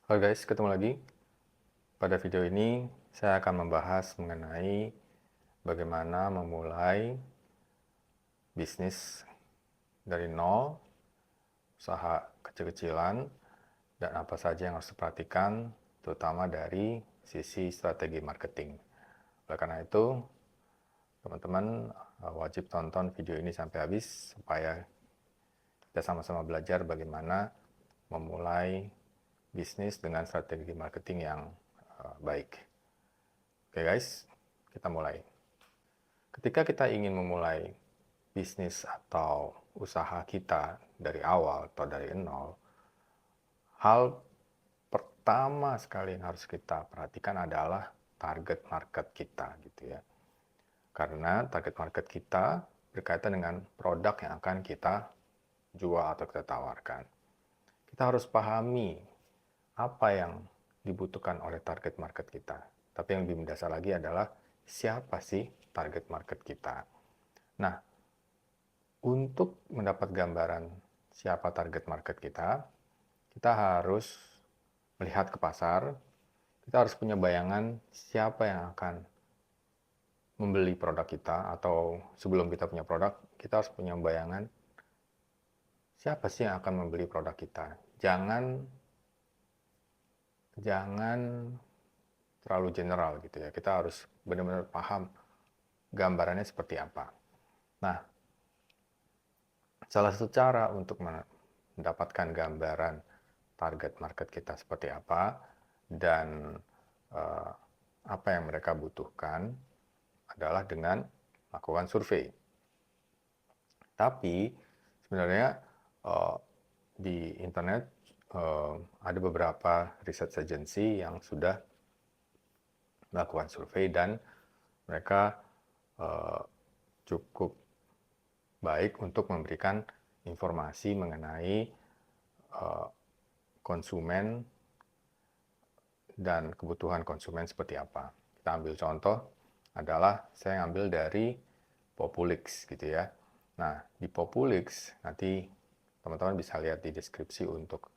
Halo guys, ketemu lagi. Pada video ini saya akan membahas mengenai bagaimana memulai bisnis dari nol, usaha kecil-kecilan, dan apa saja yang harus diperhatikan, terutama dari sisi strategi marketing. Oleh karena itu, teman-teman wajib tonton video ini sampai habis supaya kita sama-sama belajar bagaimana memulai bisnis dengan strategi marketing yang baik. Oke guys, kita mulai. Ketika kita ingin memulai bisnis atau usaha kita dari awal atau dari nol, hal pertama sekali yang harus kita perhatikan adalah target market kita gitu ya. Karena target market kita berkaitan dengan produk yang akan kita jual atau kita tawarkan. Kita harus pahami apa yang dibutuhkan oleh target market kita. Tapi yang lebih mendasar lagi adalah siapa sih target market kita. Nah, untuk mendapat gambaran siapa target market kita, kita harus melihat ke pasar, kita harus punya bayangan siapa yang akan membeli produk kita, atau sebelum kita punya produk, kita harus punya bayangan siapa sih yang akan membeli produk kita. Jangan terlalu general gitu ya. Kita harus benar-benar paham gambarannya seperti apa. Nah, salah satu cara untuk mendapatkan gambaran target market kita seperti apa dan apa yang mereka butuhkan adalah dengan melakukan survei. Tapi sebenarnya di internet ada beberapa research agency yang sudah melakukan survei dan mereka cukup baik untuk memberikan informasi mengenai konsumen dan kebutuhan konsumen seperti apa. Kita ambil contoh adalah saya ambil dari Populix gitu ya. Nah, di Populix nanti teman-teman bisa lihat di deskripsi untuk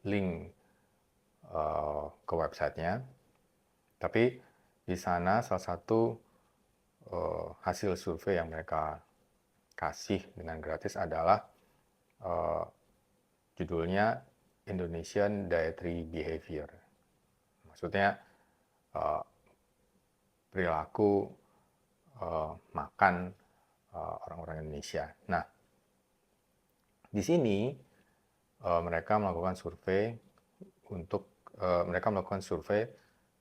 link ke websitenya. Tapi di sana salah satu hasil survei yang mereka kasih dengan gratis adalah judulnya Indonesian Dietary Behavior. Maksudnya perilaku makan orang-orang Indonesia. Nah, di sini mereka melakukan survei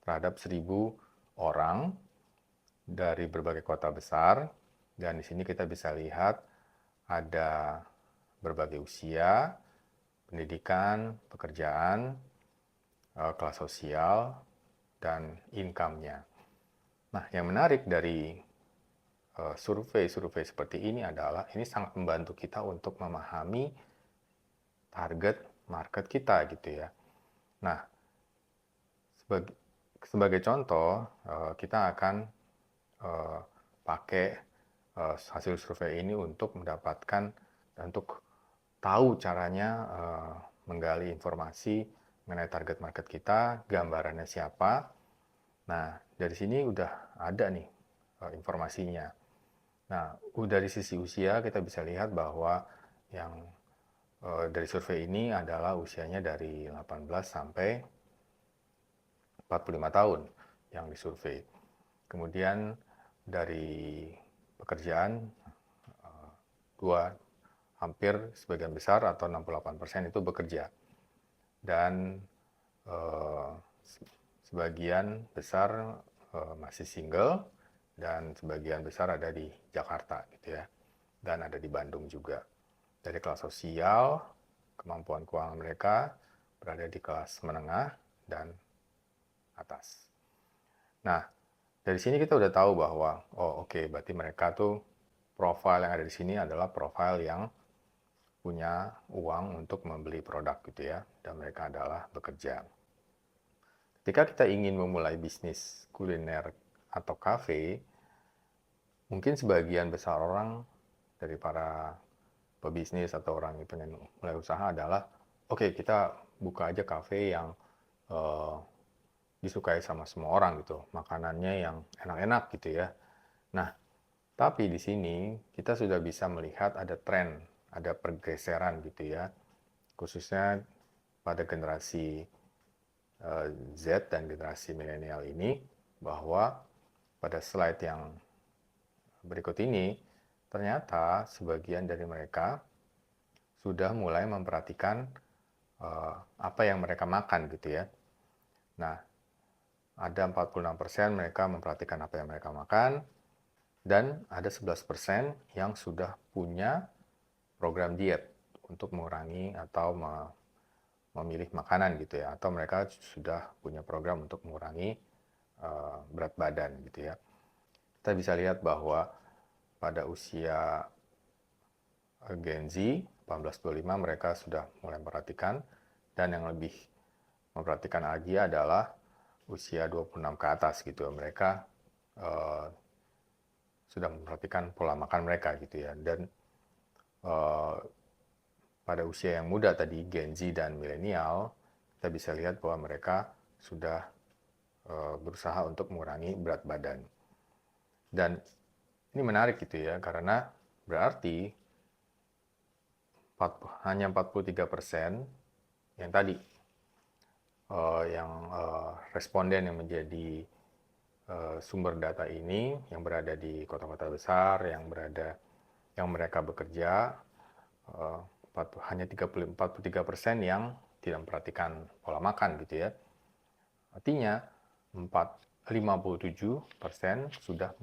terhadap 1.000 orang dari berbagai kota besar, dan di sini kita bisa lihat ada berbagai usia, pendidikan, pekerjaan, kelas sosial, dan income-nya. Nah, yang menarik dari survei-survei seperti ini adalah ini sangat membantu kita untuk memahami target market kita gitu ya. Nah, sebagai contoh, kita akan pakai hasil survei ini untuk mendapatkan dan untuk tahu caranya menggali informasi mengenai target market kita, gambarannya siapa. Nah, dari sini udah ada nih informasinya. Nah, dari sisi usia kita bisa lihat bahwa yang dari survei ini adalah usianya dari 18 sampai 45 tahun yang disurvei. Kemudian dari pekerjaan hampir sebagian besar atau 68% itu bekerja. Dan sebagian besar masih single dan sebagian besar ada di Jakarta gitu ya. Dan ada di Bandung juga. Dari kelas sosial, kemampuan keuangan mereka berada di kelas menengah dan atas. Nah, dari sini kita udah tahu bahwa berarti mereka tuh profil yang ada di sini adalah profil yang punya uang untuk membeli produk gitu ya, dan mereka adalah bekerja. Ketika kita ingin memulai bisnis kuliner atau kafe, mungkin sebagian besar orang dari para pebisnis atau orang yang pengen mulai usaha adalah oke, kita buka aja kafe yang eh, disukai sama semua orang gitu, makanannya yang enak-enak gitu ya. Nah, tapi di sini kita sudah bisa melihat ada tren, ada pergeseran gitu ya, khususnya pada generasi Z dan generasi milenial ini, bahwa pada slide yang berikut ini, ternyata sebagian dari mereka sudah mulai memperhatikan apa yang mereka makan gitu ya. Nah, ada 46% mereka memperhatikan apa yang mereka makan, dan ada 11% yang sudah punya program diet untuk mengurangi atau memilih makanan gitu ya, atau mereka sudah punya program untuk mengurangi berat badan gitu ya. Kita bisa lihat bahwa pada usia Gen Z 18-25 mereka sudah mulai memperhatikan, dan yang lebih memperhatikan lagi adalah usia 26 ke atas gitu ya. Mereka uh, sudah memperhatikan pola makan mereka gitu ya. Dan uh, pada usia yang muda tadi, Gen Z dan milenial, kita bisa lihat bahwa mereka sudah berusaha untuk mengurangi berat badan. Dan ini menarik gitu ya, karena berarti hanya 43% yang tadi, yang responden yang menjadi sumber data ini, yang berada di kota-kota besar, yang mereka bekerja, hanya 43% yang tidak memperhatikan pola makan gitu ya. Artinya 57% sudah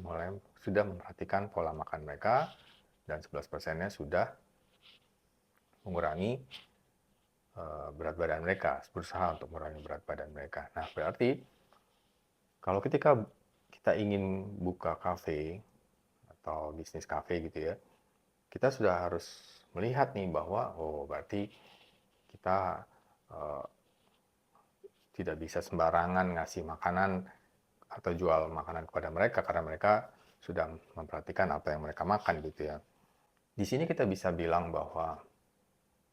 memperhatikan pola makan mereka, dan 11%-nya sudah mengurangi berat badan mereka, berusaha untuk mengurangi berat badan mereka. Nah, berarti kalau ketika kita ingin buka kafe atau bisnis kafe gitu ya, kita sudah harus melihat nih bahwa berarti kita uh, tidak bisa sembarangan ngasih makanan atau jual makanan kepada mereka, karena mereka sudah memperhatikan apa yang mereka makan gitu ya. Di sini kita bisa bilang bahwa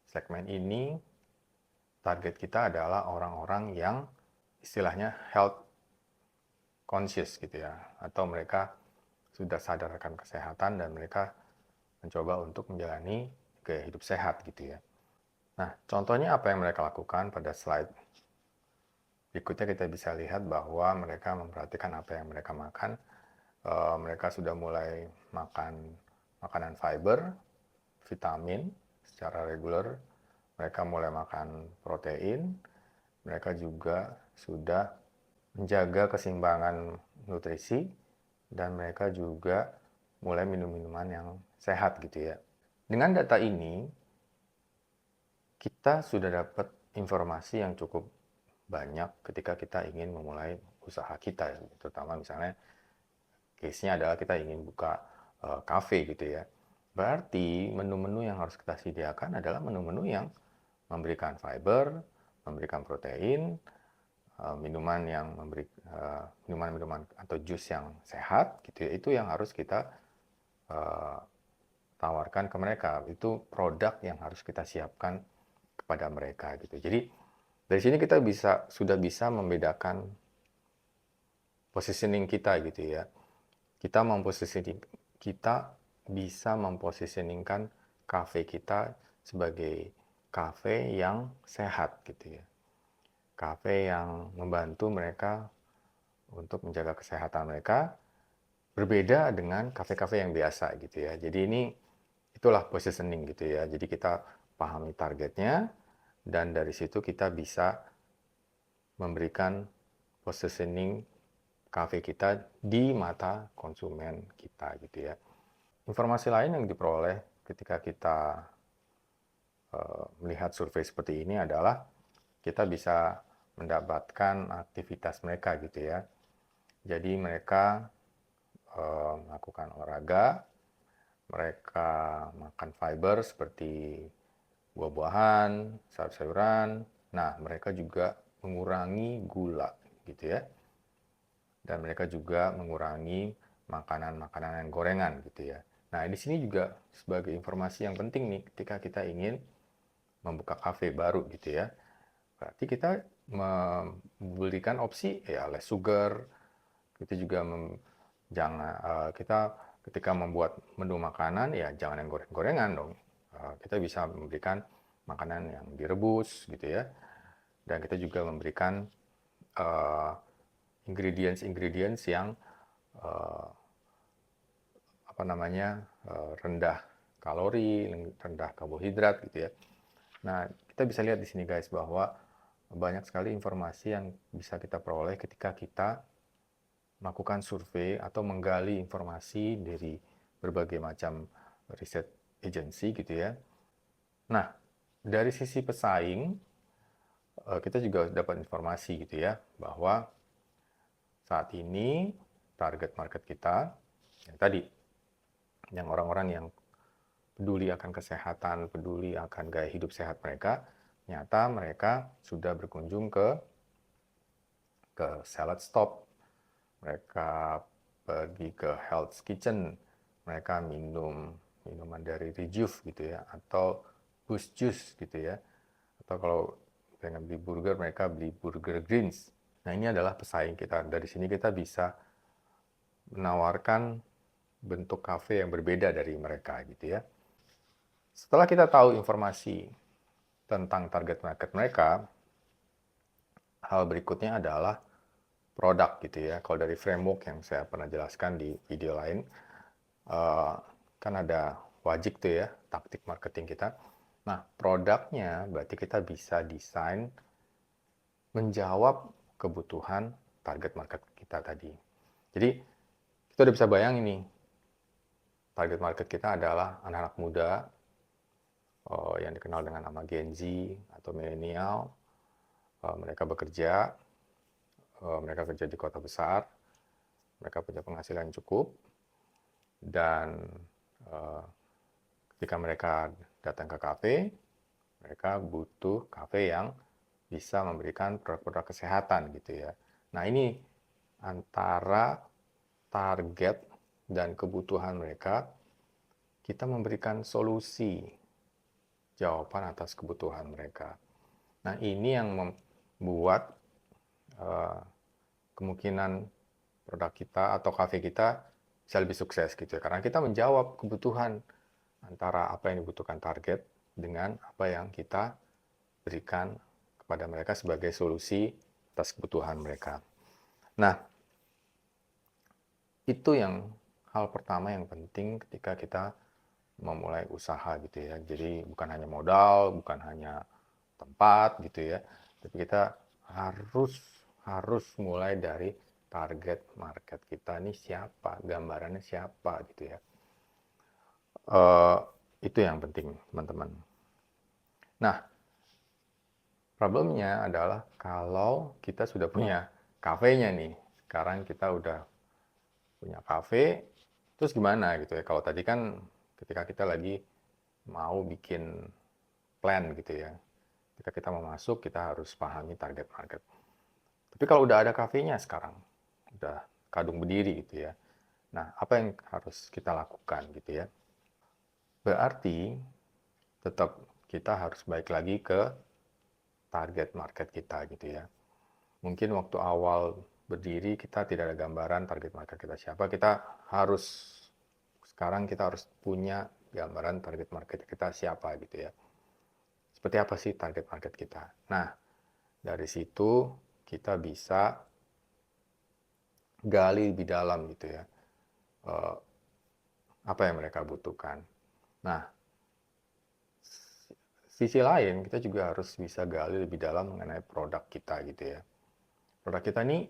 segmen ini target kita adalah orang-orang yang istilahnya health conscious gitu ya, atau mereka sudah sadar akan kesehatan dan mereka mencoba untuk menjalani gaya hidup sehat gitu ya. Nah, contohnya apa yang mereka lakukan pada slide berikutnya, kita bisa lihat bahwa mereka memperhatikan apa yang mereka makan. Mereka sudah mulai makan makanan fiber, vitamin secara reguler. Mereka mulai makan protein. Mereka juga sudah menjaga keseimbangan nutrisi, dan mereka juga mulai minum minuman yang sehat gitu ya. Dengan data ini, kita sudah dapat informasi yang cukup banyak ketika kita ingin memulai usaha kita, terutama misalnya case-nya adalah kita ingin buka cafe gitu ya. Berarti menu-menu yang harus kita sediakan adalah menu-menu yang memberikan fiber, memberikan protein, minuman yang minuman-minuman atau jus yang sehat gitu ya. Itu yang harus kita tawarkan ke mereka. Itu produk yang harus kita siapkan kepada mereka gitu. Jadi dari sini kita sudah bisa membedakan positioning kita gitu ya. Kita bisa mempositioningkan kafe kita sebagai kafe yang sehat gitu ya. Kafe yang membantu mereka untuk menjaga kesehatan mereka, berbeda dengan kafe-kafe yang biasa gitu ya. Jadi itulah positioning gitu ya. Jadi kita pahami targetnya, dan dari situ kita bisa memberikan positioning kafe kita di mata konsumen kita gitu ya. Informasi lain yang diperoleh ketika kita melihat survei seperti ini adalah kita bisa mendapatkan aktivitas mereka gitu ya. Jadi mereka melakukan olahraga, mereka makan fiber seperti buah-buahan, sayur-sayuran. Nah, mereka juga mengurangi gula gitu ya. Dan mereka juga mengurangi makanan-makanan yang gorengan gitu ya. Nah, di sini juga sebagai informasi yang penting nih ketika kita ingin membuka kafe baru gitu ya. Berarti kita memberikan opsi ya less sugar. Kita juga kita ketika membuat menu makanan ya jangan yang goreng-gorengan dong. Kita bisa memberikan makanan yang direbus gitu ya. Dan kita juga memberikan ingredients yang rendah kalori, rendah karbohidrat gitu ya. Nah, kita bisa lihat di sini guys bahwa banyak sekali informasi yang bisa kita peroleh ketika kita melakukan survei atau menggali informasi dari berbagai macam riset agency gitu ya. Nah, dari sisi pesaing, kita juga dapat informasi gitu ya, bahwa saat ini target market kita, yang tadi, yang orang-orang yang peduli akan kesehatan, peduli akan gaya hidup sehat mereka, nyata mereka sudah berkunjung ke Salad Stop, mereka pergi ke Hell's Kitchen, mereka minum minuman dari Rejuve gitu ya, atau Boost Juice gitu ya, atau kalau pengen beli burger, mereka beli Burger Greens. Nah, ini adalah pesaing kita. Dari sini kita bisa menawarkan bentuk kafe yang berbeda dari mereka gitu ya. Setelah kita tahu informasi tentang target market mereka, hal berikutnya adalah produk gitu ya. Kalau dari framework yang saya pernah jelaskan di video lain, kan ada wajib tuh ya, taktik marketing kita. Nah, produknya berarti kita bisa desain menjawab kebutuhan target market kita tadi. Jadi, kita udah bisa bayangin nih, target market kita adalah anak-anak muda, yang dikenal dengan nama Gen Z atau milenial. Mereka bekerja, mereka kerja di kota besar, mereka punya penghasilan yang cukup, dan ketika mereka datang ke kafe, mereka butuh kafe yang bisa memberikan produk-produk kesehatan gitu ya. Nah, ini antara target dan kebutuhan mereka, kita memberikan solusi jawaban atas kebutuhan mereka. Nah, ini yang membuat kemungkinan produk kita atau kafe kita bisa lebih sukses gitu ya. Karena kita menjawab kebutuhan antara apa yang dibutuhkan target dengan apa yang kita berikan kepada mereka sebagai solusi atas kebutuhan mereka. Nah, itu yang hal pertama yang penting ketika kita memulai usaha gitu ya. Jadi bukan hanya modal, bukan hanya tempat gitu ya, tapi kita harus mulai dari target market kita nih siapa, gambarannya siapa gitu ya. Itu yang penting teman-teman. Nah, problemnya adalah kalau kita sudah punya kafenya nih, sekarang kita udah punya kafe, terus gimana gitu ya. Kalau tadi kan ketika kita lagi mau bikin plan gitu ya, ketika kita mau masuk kita harus pahami target market. Tapi kalau udah ada kafenya sekarang, udah kadung berdiri gitu ya, nah apa yang harus kita lakukan gitu ya. Berarti tetap kita harus balik lagi ke target market kita gitu ya. Mungkin waktu awal berdiri kita tidak ada gambaran target market kita siapa, sekarang kita harus punya gambaran target market kita siapa gitu ya. Seperti apa sih target market kita? Nah, dari situ kita bisa gali lebih dalam gitu ya. Apa yang mereka butuhkan. Nah, sisi lain kita juga harus bisa gali lebih dalam mengenai produk kita gitu ya. Produk kita ini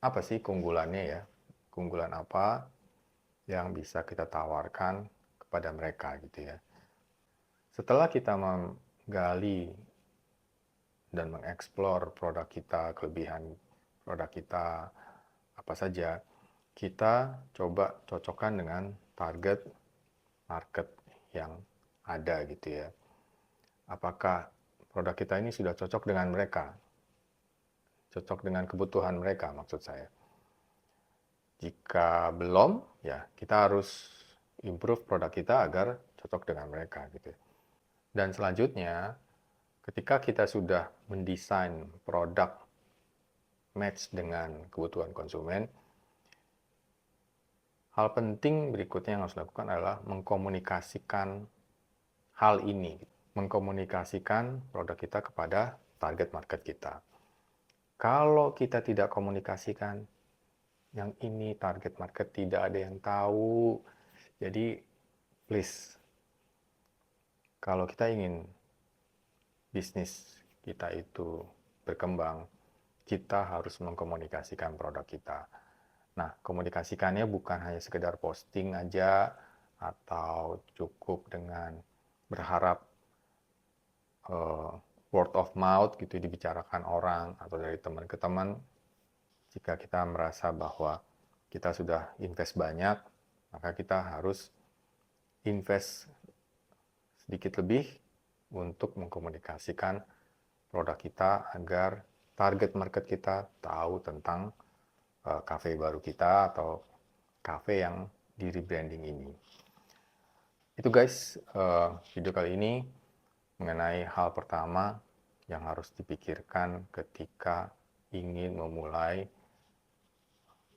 apa sih keunggulannya ya? Keunggulan apa yang bisa kita tawarkan kepada mereka gitu ya. Setelah kita menggali dan mengeksplor produk kita, kelebihan produk kita, apa saja, kita coba cocokkan dengan target market yang ada gitu ya. Apakah produk kita ini sudah cocok dengan mereka? Cocok dengan kebutuhan mereka maksud saya. Jika belum, ya kita harus improve produk kita agar cocok dengan mereka gitu. Dan selanjutnya, ketika kita sudah mendesain produk match dengan kebutuhan konsumen, hal penting berikutnya yang harus dilakukan adalah mengkomunikasikan hal ini. Mengkomunikasikan produk kita kepada target market kita. Kalau kita tidak komunikasikan, yang ini target market tidak ada yang tahu. Jadi, please, kalau kita ingin bisnis kita itu berkembang, kita harus mengkomunikasikan produk kita. Nah, komunikasikannya bukan hanya sekedar posting aja, atau cukup dengan berharap word of mouth gitu dibicarakan orang atau dari teman ke teman. Jika kita merasa bahwa kita sudah invest banyak, maka kita harus invest sedikit lebih untuk mengkomunikasikan produk kita agar target market kita tahu tentang cafe baru kita atau cafe yang di rebranding ini. Itu guys, video kali ini mengenai hal pertama yang harus dipikirkan ketika ingin memulai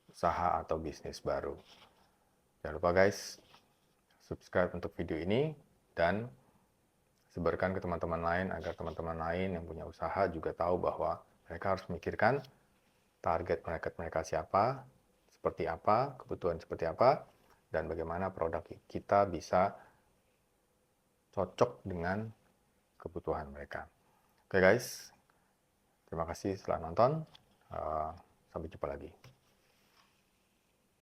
usaha atau bisnis baru. Jangan lupa guys, subscribe untuk video ini dan sebarkan ke teman-teman lain agar teman-teman lain yang punya usaha juga tahu bahwa mereka harus memikirkan target mereka siapa, seperti apa, kebutuhan seperti apa, dan bagaimana produk kita bisa cocok dengan kebutuhan mereka. Oke guys, terima kasih telah nonton. Sampai jumpa lagi.